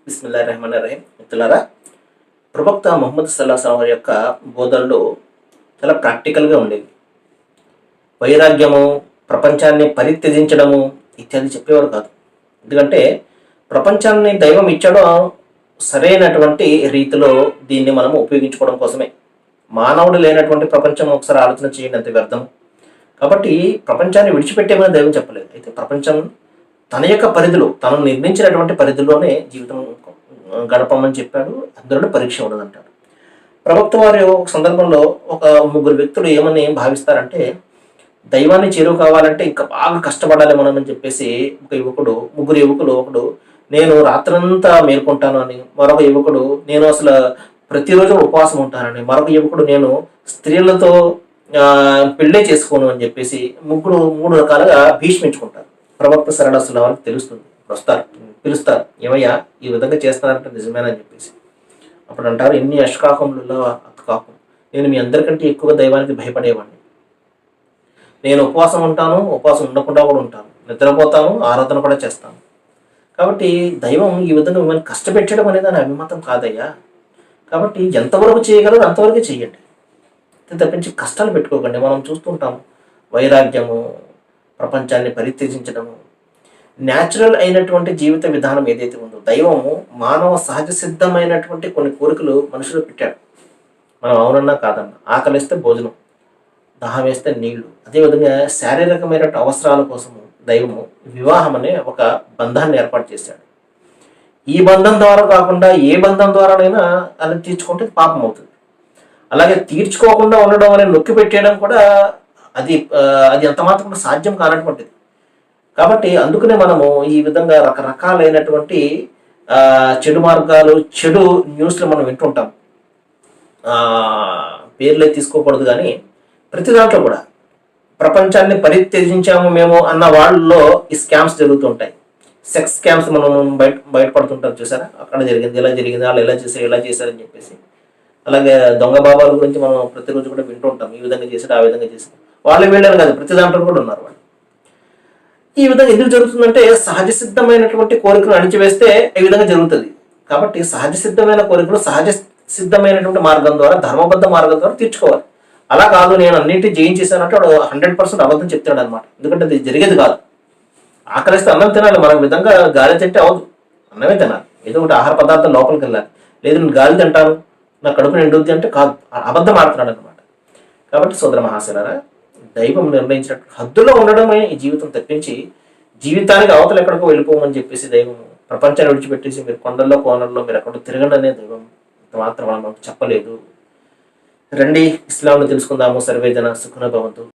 బిస్మిల్లాహిర్ రహమానిర్ రహీం. మిత్రులారా, ప్రవక్త ముహమ్మద్ సల్లల్లాహు అలైహి యొక్క బోధనలు చాలా ప్రాక్టికల్గా ఉండేవి. వైరాగ్యము, ప్రపంచాన్ని పరిత్యజించడము ఇత్యాది చెప్పేవారు కాదు. ఎందుకంటే ప్రపంచాన్ని దైవం ఇచ్చడం సరైనటువంటి రీతిలో దీన్ని మనము ఉపయోగించుకోవడం కోసమే. మానవుడు లేనటువంటి ప్రపంచం ఒకసారి ఆలోచన చేయండి, అంత వ్యర్థం. కాబట్టి ప్రపంచాన్ని విడిచిపెట్టేమని దైవం చెప్పలేదు. అయితే ప్రపంచం తన యొక్క పరిధిలో, తను నిర్మించినటువంటి పరిధిలోనే జీవితం గడపమని చెప్పాడు. అందులో పరీక్ష ఉండదంటాడు. ప్రవక్త వారి ఒక సందర్భంలో ఒక ముగ్గురు వ్యక్తులు ఏమని భావిస్తారంటే, దైవాన్ని చేరువ కావాలంటే ఇంకా బాగా కష్టపడాలి మనం అని చెప్పేసి ముగ్గురు యువకులు, ఒకడు నేను రాత్రంతా మేల్కొంటాను అని, మరొక యువకుడు నేను అసలు ప్రతిరోజు ఉపవాసం ఉంటానని, మరొక యువకుడు నేను స్త్రీలతో పెళ్ళే చేసుకోను అని చెప్పేసి మూడు రకాలుగా భీష్మించుకుంటారు. ప్రవక్త సరళసుల వాళ్ళకి తెలుస్తుంది. వస్తారు, పిలుస్తారు, ఏమయ్యా ఈ విధంగా చేస్తారంటే నిజమేనని చెప్పేసి. అప్పుడు అంటారు, ఎన్ని అష్కాకంలో అత్కాకం, నేను మీ అందరికంటే ఎక్కువగా దైవానికి భయపడేవాడిని. నేను ఉపవాసం ఉంటాను, ఉపవాసం ఉండకుండా కూడా ఉంటాను, నిద్రపోతాను, ఆరాధన కూడా చేస్తాను. కాబట్టి దైవం ఈ విధంగా మిమ్మల్ని కష్టపెట్టడం అనేది అని అభిమతం కాదయ్యా. కాబట్టి ఎంతవరకు చేయగలరో అంతవరకే చెయ్యండి, తప్పించి కష్టాలు పెట్టుకోకండి. మనం చూస్తుంటాము వైరాగ్యము, ప్రపంచాన్ని పరిత్యజించడము, న్యాచురల్ అయినటువంటి జీవిత విధానం ఏదైతే ఉందో, దైవము మానవ సహజ సిద్ధమైనటువంటి కొన్ని కోరికలు మనుషులు పెట్టాడు. మనం అవునన్నా కాదన్నా, ఆకలిస్తే భోజనం, దాహం వేస్తే నీళ్లు, అదేవిధంగా శారీరకమైన అవసరాల కోసము దైవము వివాహం అనే ఒక బంధాన్ని ఏర్పాటు చేశాడు. ఈ బంధం ద్వారా కాకుండా ఏ బంధం ద్వారానైనా అది తీర్చుకుంటే పాపం అవుతుంది. అలాగే తీర్చుకోకుండా ఉండడం అనేది నొక్కి పెట్టేయడం కూడా అది ఎంత మాత్రం సాధ్యం కానటువంటిది. కాబట్టి అందుకనే మనము ఈ విధంగా రకరకాలైనటువంటి చెడు మార్గాలు, చెడు న్యూస్లు మనం వింటుంటాం. పేర్లే తీసుకోకూడదు, కానీ ప్రతి దాంట్లో కూడా ప్రపంచాన్ని పరిత్యజించాము మేము అన్న వాళ్ళలో ఈ స్కామ్స్ జరుగుతుంటాయి. సెక్స్ స్కామ్స్ మనం బయటపడుతుంటారు, చూసారా? అక్కడ జరిగింది, ఇలా జరిగింది, వాళ్ళు ఇలా చేశారని చెప్పేసి. అలాగే దొంగ బాబాల గురించి మనం ప్రతిరోజు కూడా వింటూ ఉంటాం, ఈ విధంగా చేశారు, ఆ విధంగా చేశారు. వాళ్ళు వీళ్ళని కాదు, ప్రతి దాంట్లో కూడా ఉన్నారు వాళ్ళు. ఈ విధంగా ఎందుకు జరుగుతుందంటే, సహజ సిద్ధమైనటువంటి కోరికలు అణిచివేస్తే ఈ విధంగా జరుగుతుంది. కాబట్టి సహజ సిద్ధమైన కోరికలు సహజ సిద్ధమైనటువంటి మార్గం ద్వారా, ధర్మబద్ధ మార్గం ద్వారా తీర్చుకోవాలి. అలా కాదు నేను అన్నింటినీ జయించేసానంటే వాడు 100% అబద్ధం చెప్తాడు అనమాట. ఎందుకంటే అది జరిగేది కాదు. ఆకలిస్తే అన్నం తినాలి, మన విధంగా గాలి తింటే అవదు, అన్నమే తినాలి. ఏదో ఒకటి ఆహార పదార్థం లోపలికి వెళ్ళాలి. లేదు నేను గాలి తింటాను, నా కడుపు నిండుద్ది అంటే కాదు, అబద్ధం ఆడుతున్నాడు అనమాట. కాబట్టి సోదర మహాశయులారా, దైవం నిర్ణయించినట్టు హద్దులో ఉండడమే ఈ జీవితం తప్పించి జీవితానికి అవతల ఎక్కడికో వెళ్ళిపోమని చెప్పేసి దైవం ప్రపంచాన్ని విడిచిపెట్టేసి మీరు కొండల్లో కోనల్లో మీరు ఎక్కడో తిరగండి అనే దైవం మాత్రం మనకు చెప్పలేదు. రండి, ఇస్లాంను తెలుసుకుందాము. సర్వేజన సుఖన భవంతు.